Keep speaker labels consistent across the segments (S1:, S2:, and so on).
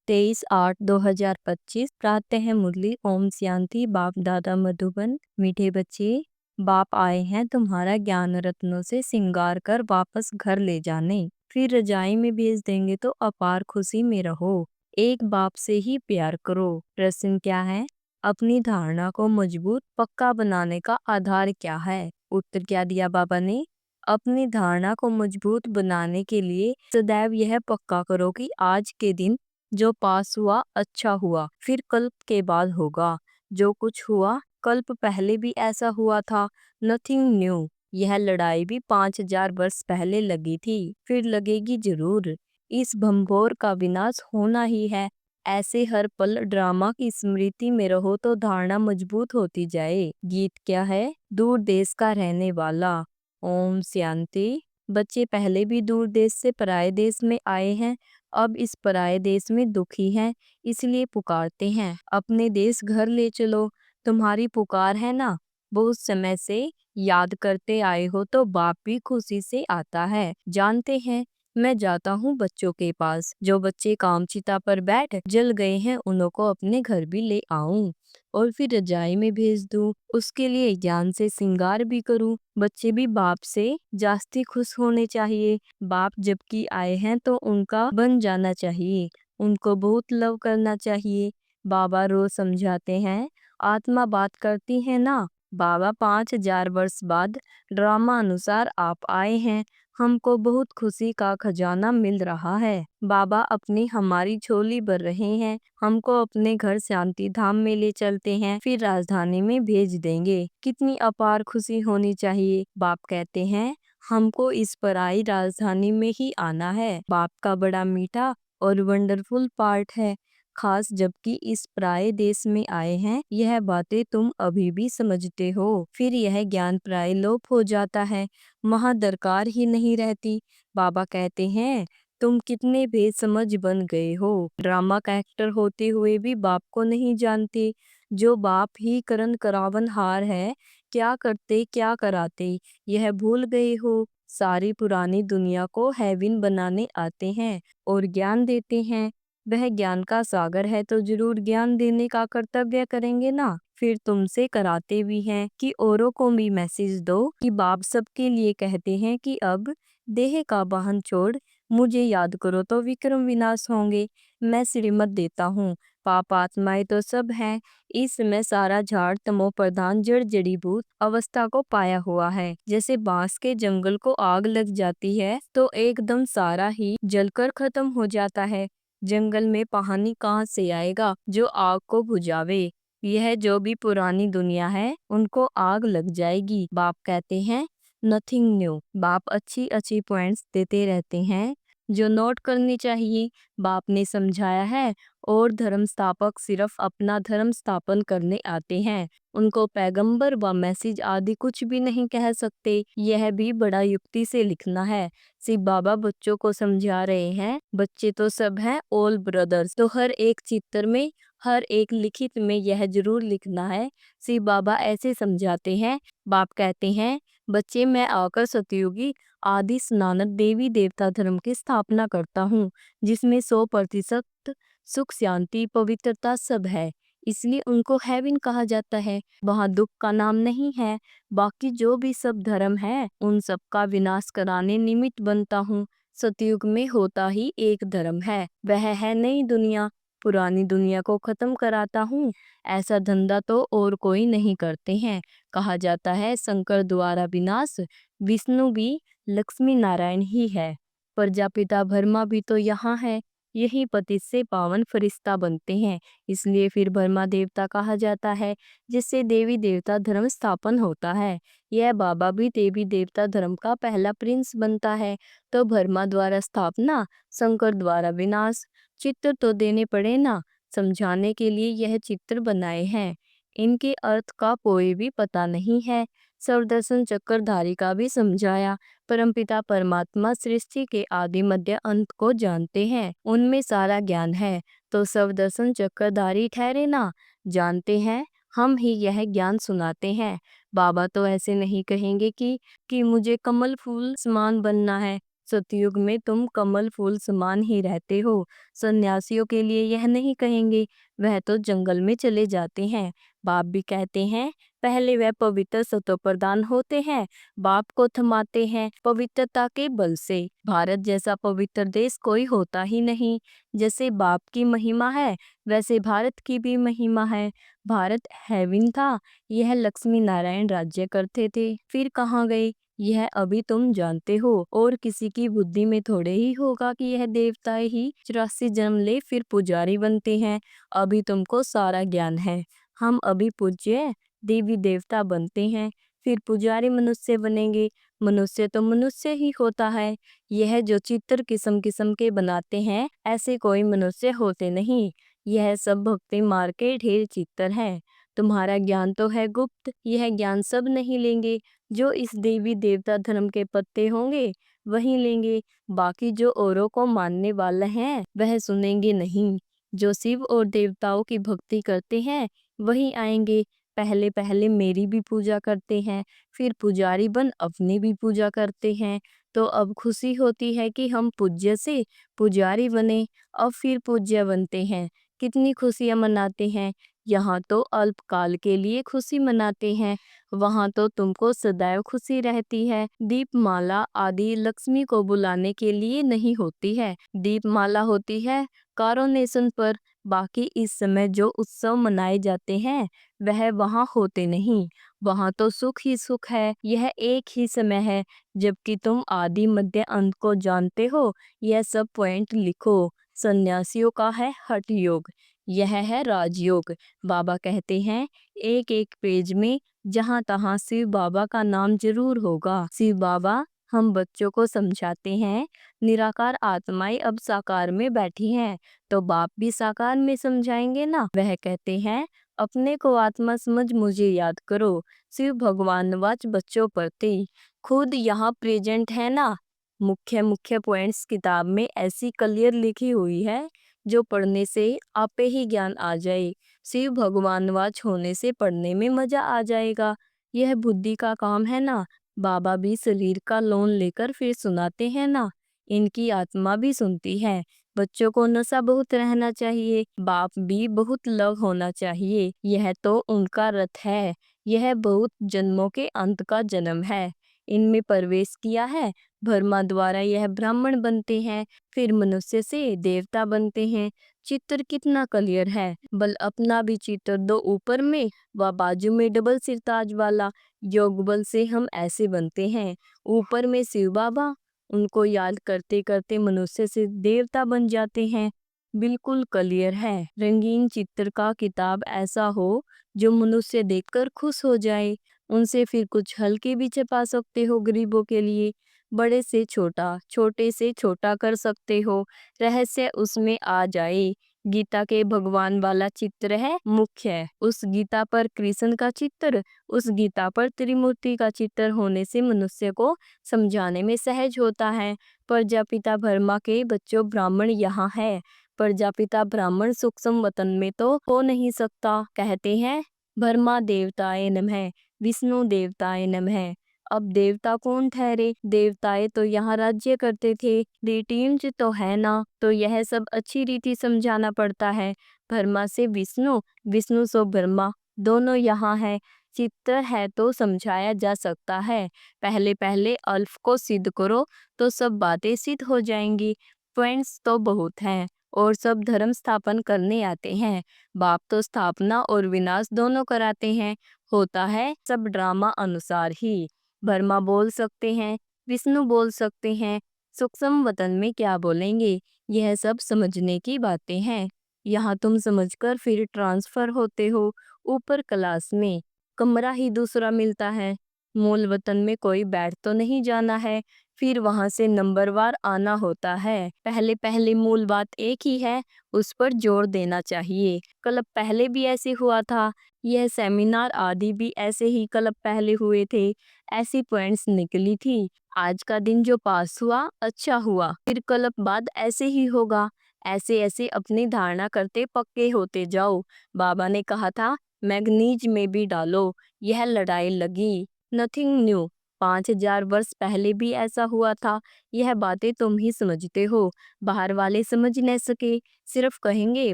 S1: 23/8/2025 प्रातः मुरली। ओम शांति। बाप दादा मधुबन। मीठे बच्चे, बाप आए हैं तुम्हारा ज्ञान रत्नों से सिंगार कर वापस घर ले जाने, फिर रजाई में भेज देंगे तो अपार खुशी में रहो। एक बाप से ही प्यार करो। प्रश्न क्या है? अपनी धारणा को मजबूत पक्का बनाने का आधार क्या है? उत्तर क्या दिया बाबा ने? अपनी धारणा को मजबूत बनाने के लिए सदैव यह पक्का करो कि आज के दिन जो पास हुआ अच्छा हुआ, फिर कल्प के बाद होगा। जो कुछ हुआ कल्प पहले भी ऐसा हुआ था। Nothing new. यह लड़ाई भी 5000 वर्ष पहले लगी थी, फिर लगेगी जरूर। इस भंभोर का विनाश होना ही है। ऐसे हर पल ड्रामा की स्मृति में रहो तो धारणा मजबूत होती जाए। गीत क्या है? दूर देश का रहने वाला। ओम शांति। बच्चे पहले भी दूर देश से पराये देश में आए हैं, अब इस पराये देश में दुखी हैं, इसलिए पुकारते हैं अपने देश घर ले चलो। तुम्हारी पुकार है ना, बहुत समय से याद करते आए हो तो बाप भी खुशी से आता है। जानते हैं मैं जाता हूँ बच्चों के पास, जो बच्चे कामचिता पर बैठ जल गए हैं उन्हों को अपने घर भी ले आऊं और फिर रजाई में भेज दूं। उसके लिए ज्ञान से सिंगार भी करूं। बच्चे भी बाप से जास्ती खुश होने चाहिए। बाप जबकि आए हैं तो उनका बन जाना चाहिए, उनको बहुत लव करना चाहिए। बाबा रोज समझाते हैं, आत्मा बात करती है ना। बाबा 5000 वर्ष बाद ड्रामा अनुसार आप आए हैं, हमको बहुत खुशी का खजाना मिल रहा है। बाबा अपनी हमारी झोली भर रहे हैं, हमको अपने घर शांति धाम में ले चलते हैं, फिर राजधानी में भेज देंगे। कितनी अपार खुशी होनी चाहिए। बाप कहते हैं हमको इस पराई राजधानी में ही आना है। बाप का बड़ा मीठा और वंडरफुल पार्ट है, खास जबकि इस पराये देश में आए हैं। यह बातें तुम अभी भी समझते हो, फिर यह ज्ञान प्राय लोप हो जाता है, वहाँ दरकार ही नहीं रहती। बाबा कहते हैं तुम कितने बेसमझ बन गए हो। ड्रामा का एक्टर होते हुए भी बाप को नहीं जानते। जो बाप ही करण करावन हार है, क्या करते क्या कराते यह भूल गए हो। सारी पुरानी दुनिया को हेविन बनाने आते हैं और ज्ञान देते हैं। वह ज्ञान का सागर है तो जरूर ज्ञान देने का कर्तव्य करेंगे ना। फिर तुमसे कराते भी हैं कि औरों को भी मैसेज दो कि बाप सबके लिए कहते हैं कि अब देह का वाहन छोड़ मुझे याद करो तो विक्रम विनाश होंगे। मैं श्रीमत देता हूँ, पाप आत्माएं तो सब हैं। इस समय सारा झाड़ तमो प्रधान जड़ जड़ीभूत अवस्था को पाया हुआ है। जैसे बांस के जंगल को आग लग जाती है तो एकदम सारा ही जलकर खत्म हो जाता है। जंगल में पानी कहाँ से आएगा जो आग को बुझावे। यह जो भी पुरानी दुनिया है उनको आग लग जाएगी। बाप कहते हैं नथिंग न्यू। बाप अच्छी अच्छी पॉइंट्स देते रहते हैं जो नोट करनी चाहिए। बाप ने समझाया है और धर्म स्थापक सिर्फ अपना धर्म स्थापन करने आते हैं, उनको पैगंबर व मैसेज आदि कुछ भी नहीं कह सकते। यह भी बड़ा युक्ति से लिखना है। शिव बाबा बच्चों को समझा रहे हैं, बच्चे तो सब हैं ऑल ब्रदर्स, तो हर एक चित्र में हर एक लिखित में यह जरूर लिखना है। शिव बाबा ऐसे समझाते हैं। बाप कहते हैं बच्चे मैं आकर सतयुगी आदि स्नातक देवी देवता धर्म की स्थापना करता हूँ, जिसमें 100% सुख शांति पवित्रता सब है, इसलिए उनको हेवन कहा जाता है। वहाँ दुख का नाम नहीं है। बाकी जो भी सब धर्म है उन सब का विनाश कराने निमित्त बनता हूँ। सतयुग में होता ही एक धर्म है, वह है नई दुनिया। पुरानी दुनिया को खत्म कराता हूँ, ऐसा धंधा तो और कोई नहीं करते हैं। कहा जाता है शंकर द्वारा विनाश विष्णु भी लक्ष्मी नारायण ही है। प्रजापिता ब्रह्मा भी तो यहाँ है, यही पतित से पावन फरिश्ता बनते हैं, इसलिए फिर ब्रह्मा देवता कहा जाता है, जिससे देवी देवता धर्म स्थापन होता है। यह बाबा भी देवी देवता धर्म का पहला प्रिंस बनता है। तो ब्रह्मा द्वारा स्थापना, शंकर द्वारा विनाश, चित्र तो देने पड़े ना। समझाने के लिए यह चित्र बनाए हैं, इनके अर्थ का कोई भी पता नहीं है। सर्वदर्शन चक्रधारी का भी समझाया। परमपिता परमात्मा सृष्टि के आदि मध्य अंत को जानते हैं, उनमें सारा ज्ञान है, तो सर्वदर्शन चक्रधारी ठहरे ना। जानते हैं हम ही यह ज्ञान सुनाते हैं। बाबा तो ऐसे नहीं कहेंगे कि मुझे कमल फूल समान बनना है। सतयुग में तुम कमल फूल समान ही रहते हो। सन्यासियों के लिए यह नहीं कहेंगे, वह तो जंगल में चले जाते हैं। बाप भी कहते हैं, पहले वह पवित्र सतोप्रधान होते हैं, बाप को थमाते हैं पवित्रता के बल से। भारत जैसा पवित्र देश कोई होता ही नहीं। जैसे बाप की महिमा है, वैसे भारत की भी महिमा है। भारत हेवन था, यह लक्ष्मी नारायण राज्य करते थे, फिर कहाँ गए यह अभी तुम जानते हो। और किसी की बुद्धि में थोड़े ही होगा कि यह देवताएं ही 84 जन्म ले फिर पुजारी बनते हैं। अभी तुमको सारा ज्ञान है। हम अभी पूज्य देवी देवता बनते हैं, फिर पुजारी मनुष्य बनेंगे। मनुष्य तो मनुष्य ही होता है। यह जो चित्र किस्म किस्म के बनाते हैं, ऐसे कोई मनुष्य होते नहीं। यह सब भक्ति मार के ढेर चित्र है। तुम्हारा ज्ञान तो है गुप्त, यह ज्ञान सब नहीं लेंगे। जो इस देवी देवता धर्म के पत्ते होंगे वही लेंगे। बाकी जो औरों को मानने वाले हैं वह सुनेंगे नहीं। जो शिव और देवताओं की भक्ति करते हैं वही आएंगे। पहले पहले मेरी भी पूजा करते हैं, फिर पुजारी बन अपनी भी पूजा करते हैं। तो अब खुशी होती है कि हम पूज्य से पुजारी बने, अब फिर पूज्य बनते हैं। कितनी खुशियां मनाते हैं। यहाँ तो अल्पकाल के लिए खुशी मनाते हैं, वहाँ तो तुमको सदैव खुशी रहती है। दीपमाला आदि लक्ष्मी को बुलाने के लिए नहीं होती है, दीपमाला होती है कारोनेशन पर। बाकी इस समय जो उत्सव मनाए जाते हैं वह वहाँ होते नहीं। वहाँ तो सुख ही सुख है, यह एक ही समय है। जबकि तुम आदि मध्य अंत को जानते हो। यह सब पॉइंट लिखो। सन्यासियों का है हठ योग, यह है राजयोग। बाबा कहते हैं, एक एक पेज में जहाँ तहाँ शिव बाबा का नाम जरूर होगा। शिव बाबा हम बच्चों को समझाते हैं, निराकार आत्माएं अब साकार में बैठी हैं, तो बाप भी साकार में समझाएंगे ना। वह कहते हैं, अपने को आत्मा समझ मुझे याद करो। शिव भगवान वाच बच्चों प्रति खुद यहाँ प्रेजेंट है ना। मुख्य मुख्य पॉइंट्स किताब में ऐसी क्लियर लिखी हुई है, जो पढ़ने से आपे ही ज्ञान आ जाए। शिव भगवान वाच होने से पढ़ने में मजा आ जाएगा। यह बुद्धि का काम है ना। बाबा भी शरीर का लोन लेकर फिर सुनाते हैं ना। इनकी आत्मा भी सुनती है। बच्चों को नशा बहुत रहना चाहिए, बाप भी बहुत लव होना चाहिए। यह तो उनका रथ है। यह बहुत जन्मों के अंत का जन्म है। इनमें प्रवेश किया है। ब्रह्मा द्वारा यह ब्राह्मण बनते हैं, फिर मनुष्य से देवता बनते हैं। चित्र कितना क्लियर है। बल अपना भी चित्र दो ऊपर में व बाजू में डबल सिरताज वाला। योग बल से हम ऐसे बनते हैं। ऊपर में शिव बाबा, उनको याद करते करते मनुष्य से देवता बन जाते हैं। बिल्कुल क्लियर है। रंगीन चित्र का किताब ऐसा हो जो मनुष्य देखकर खुश हो जाए। उनसे फिर कुछ हल्के भी छपा सकते हो गरीबों के लिए। बड़े से छोटा, छोटे से छोटा कर सकते हो, रहस्य उसमें आ जाए। गीता के भगवान वाला चित्र है मुख्य। उस गीता पर कृष्ण का चित्र, उस गीता पर त्रिमूर्ति का चित्र होने से मनुष्य को समझाने में सहज होता है। प्रजापिता ब्रह्मा के बच्चों ब्राह्मण यहाँ है। प्रजापिता ब्राह्मण सूक्ष्म वतन में तो हो नहीं सकता। कहते हैं, ब्रह्मा देवताए नमः, विष्णु देवताए नमः। अब देवता कौन ठहरे। देवताएं तो यहाँ राज्य करते थे, रिटीम्स तो है ना। तो यह सब अच्छी रीति समझाना पड़ता है। ब्रह्मा से विष्णु, विष्णु से ब्रह्मा, दोनों यहाँ है। चित्र है तो समझाया जा सकता है। पहले पहले अल्फ को सिद्ध करो तो सब बातें सिद्ध हो जाएंगी। पॉइंट्स तो बहुत हैं और सब धर्म स्थापन करने आते हैं। बाप तो स्थापना और विनाश दोनों कराते हैं। होता है सब ड्रामा अनुसार ही। ब्रह्मा बोल सकते हैं, विष्णु बोल सकते हैं, सूक्ष्म वतन में क्या बोलेंगे, यह सब समझने की बातें हैं। यहाँ तुम समझकर फिर ट्रांसफर होते हो ऊपर क्लास में। कमरा ही दूसरा मिलता है। मूल वतन में कोई बैठ तो नहीं जाना है, फिर वहां से नंबरवार आना होता है। पहले पहले मूल बात एक ही है, उस पर जोर देना चाहिए। क्लब पहले भी ऐसे हुआ था। यह सेमिनार आदि भी ऐसे ही क्लब पहले हुए थे। ऐसी पॉइंट्स निकली थी। आज का दिन जो पास हुआ अच्छा हुआ, फिर क्लब बाद ऐसे ही होगा। ऐसे ऐसे अपनी धारणा करते पक्के होते जाओ। बाबा ने कहा था, मैग्नीज में भी डालो। यह लड़ाई लगी, नथिंग न्यू। 5000 वर्ष पहले भी ऐसा हुआ था। यह बातें तुम ही समझते हो, बाहर वाले समझ न सके, सिर्फ कहेंगे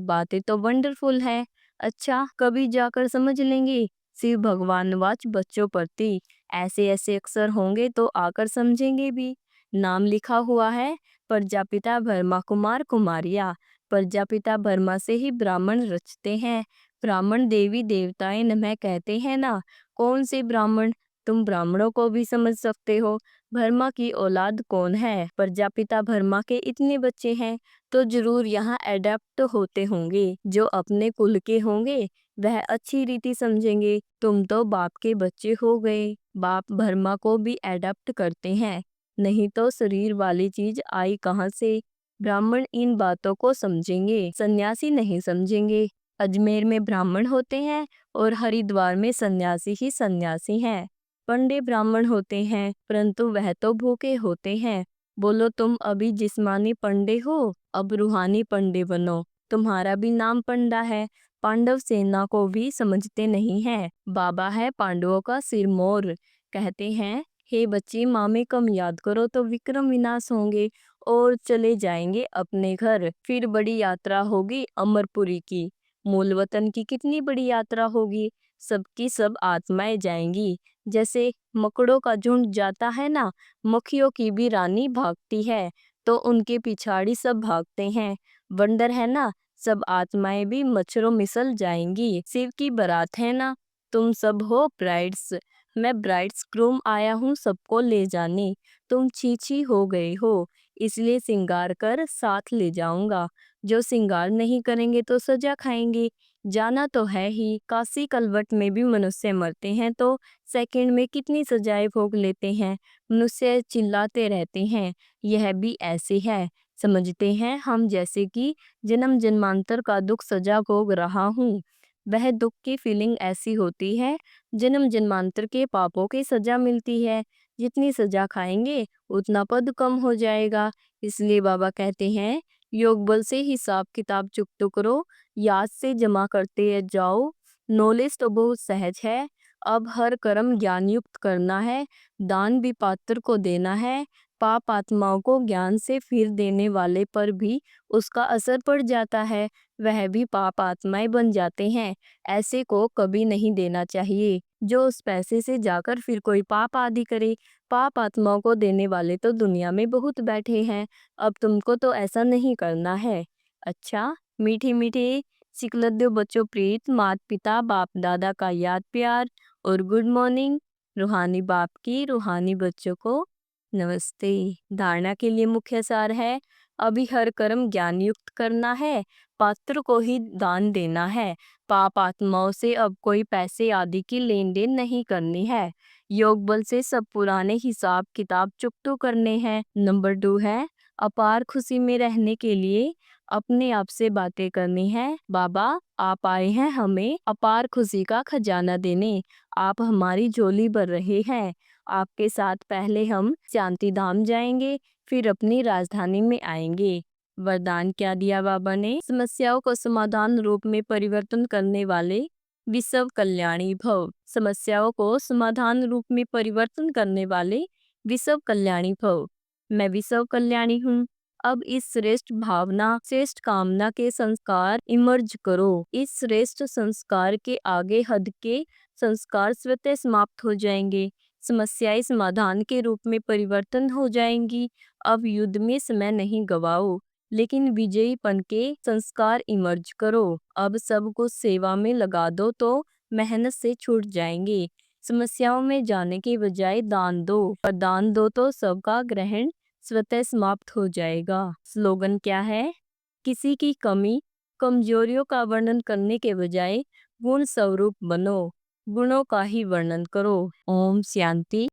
S1: बातें तो वंडरफुल है। अच्छा, कभी जाकर समझ लेंगे। शिव भगवान वाच बच्चों प्रति, ऐसे ऐसे अक्षर होंगे तो आकर समझेंगे भी। नाम लिखा हुआ है प्रजापिता ब्रह्मा कुमार कुमारिया। प्रजापिता ब्रह्मा से ही ब्राह्मण रचते हैं। ब्राह्मण देवी देवताएं नमः कहते हैं ना। कौन से ब्राह्मण? तुम ब्राह्मणों को भी समझ सकते हो। ब्रह्मा की औलाद कौन है? प्रजापिता ब्रह्मा के इतने बच्चे हैं तो जरूर यहाँ एडेप्ट होते होंगे। जो अपने कुल के होंगे वह अच्छी रीति समझेंगे। तुम तो बाप के बच्चे हो गए। बाप ब्रह्मा को भी एडेप्ट करते हैं, नहीं तो शरीर वाली चीज आई कहाँ से? ब्राह्मण इन बातों को समझेंगे, सन्यासी नहीं समझेंगे। अजमेर में ब्राह्मण होते हैं और हरिद्वार में सन्यासी ही सन्यासी हैं। पंडे ब्राह्मण होते हैं परंतु वह तो भूखे होते हैं। बोलो, तुम अभी जिस्मानी पंडे हो, अब रूहानी पंडे बनो। तुम्हारा भी नाम पंडा है। पांडव सेना को भी समझते नहीं हैं। बाबा है पांडवों का सिरमौर। कहते हैं, हे बच्चे, मामे कम याद करो तो विक्रम विनाश होंगे और चले जाएंगे अपने घर। फिर बड़ी यात्रा होगी अमरपुरी की। मूल वतन की कितनी बड़ी यात्रा होगी। सबकी सब आत्माएं जाएंगी। जैसे मकड़ों का झुंड जाता है ना, मक्खियों की भी रानी भागती है तो उनके पिछाड़ी सब भागते हैं। वंडर है ना, सब आत्माएं भी मच्छरों मिसल जाएंगी। शिव की बारात है ना, तुम सब हो ब्राइड्स। मैं ब्राइड्स ग्रूम आया हूँ सबको ले जाने। तुम छीछी हो गए हो, इसलिए सिंगार कर साथ ले जाऊंगा। जो सिंगार नहीं करेंगे तो सजा खाएंगे। जाना तो है ही, काशी कलवट में भी मनुष्य मरते हैं तो सेकंड में कितनी सजाएं भोग लेते हैं। मनुष्य चिल्लाते रहते हैं, यह भी ऐसे है। समझते हैं हम जैसे कि जन्म जन्मांतर का दुख सजा भोग रहा हूँ। वह दुख की फीलिंग ऐसी होती है, जन्म जन्मांतर के पापों की सजा मिलती है। जितनी सजा खाएंगे उतना पद कम हो जाएगा। इसलिए बाबा कहते हैं, योग बल से हिसाब किताब चुकतो करो, याद से जमा करते जाओ। नॉलेज तो बहुत सहज है, अब हर कर्म ज्ञान युक्त करना है। दान भी पात्र को देना है। पाप आत्माओं को ज्ञान से फिर देने वाले पर भी उसका असर पड़ जाता है, वह भी पाप आत्माएं बन जाते हैं। ऐसे को कभी नहीं देना चाहिए जो उस पैसे से जाकर फिर कोई पाप आदि करे। पाप आत्माओं को देने वाले तो दुनिया में बहुत बैठे हैं, अब तुमको तो ऐसा नहीं करना है। अच्छा, मीठे मीठे सिकलद्दो बच्चों, प्रीत माता पिता बाप दादा का याद प्यार और गुड मॉर्निंग। रूहानी बाप की रूहानी बच्चों को नमस्ते। धारणा के लिए मुख्य सार है, अभी हर कर्म ज्ञान युक्त करना है, पात्र को ही दान देना है। पाप आत्माओं से अब कोई पैसे आदि की लेन देन नहीं करनी है। योग बल से सब पुराने हिसाब किताब चुकतो करने हैं। नंबर 2 है, अपार खुशी में रहने के लिए अपने आप से बातें करनी है। बाबा, आप आए हैं हमें अपार खुशी का खजाना देने। आप हमारी झोली भर रहे हैं। आपके साथ पहले हम शांति धाम जाएंगे, फिर अपनी राजधानी में आएंगे। वरदान क्या दिया बाबा ने? समस्याओं को समाधान रूप में परिवर्तन करने वाले विश्व कल्याणी भव। समस्याओं को समाधान रूप में परिवर्तन करने वाले विश्व कल्याणी भव। मैं विश्व कल्याणी हूँ। अब इस श्रेष्ठ भावना, श्रेष्ठ कामना के संस्कार इमर्ज करो। इस श्रेष्ठ संस्कार के आगे हद के संस्कार स्वतः समाप्त हो जाएंगे। समस्याएं समाधान के रूप में परिवर्तन हो जाएंगी। अब युद्ध में समय नहीं गवाओ, लेकिन विजयीपन के संस्कार इमर्ज करो। अब सब कुछ सेवा में लगा दो तो मेहनत से छूट जाएंगे। समस्याओं में जाने के बजाय दान दो, और दान दो तो सबका ग्रहण स्वतः समाप्त हो जाएगा। स्लोगन क्या है? किसी की कमी कमजोरियों का वर्णन करने के बजाय गुण स्वरूप बनो, गुणों का ही वर्णन करो। ओम शांति।